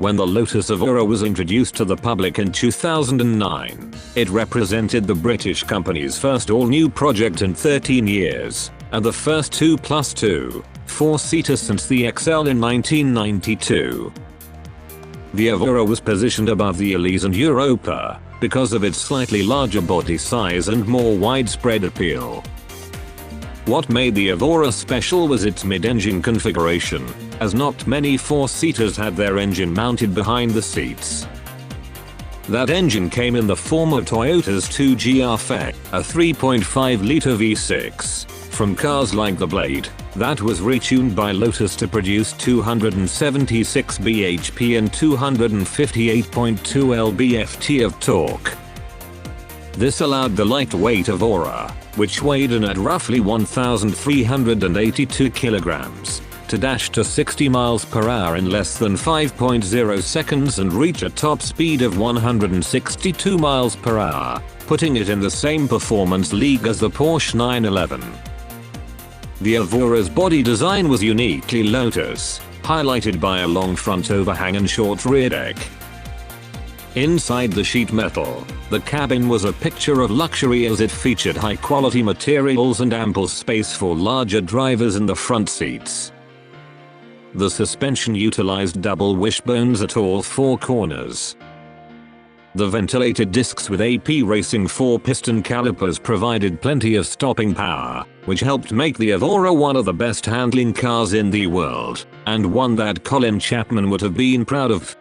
When the Lotus Evora was introduced to the public in 2009, it represented the British company's first all-new project in 13 years, and the first 2+2, 4-seater since the XL in 1992. The Evora was positioned above the Elise and Europa because of its slightly larger body size and more widespread appeal. What made the Evora special was its mid-engine configuration, as not many 4-seaters had their engine mounted behind the seats. That engine came in the form of Toyota's 2GR Spec, a 3.5-liter V6, from cars like the Blade, that was retuned by Lotus to produce 276 bhp and 258.2 lb-ft of torque. This allowed the lightweight Evora, which weighed in at roughly 1,382 kilograms, to dash to 60 miles per hour in less than 5.0 seconds and reach a top speed of 162 miles per hour, putting it in the same performance league as the Porsche 911. The Evora's body design was uniquely Lotus, highlighted by a long front overhang and short rear deck. Inside the sheet metal, the cabin was a picture of luxury as it featured high-quality materials and ample space for larger drivers in the front seats. The suspension utilized double wishbones at all 4 corners. The ventilated discs with AP Racing 4-piston calipers provided plenty of stopping power, which helped make the Evora one of the best handling cars in the world, and one that Colin Chapman would have been proud of.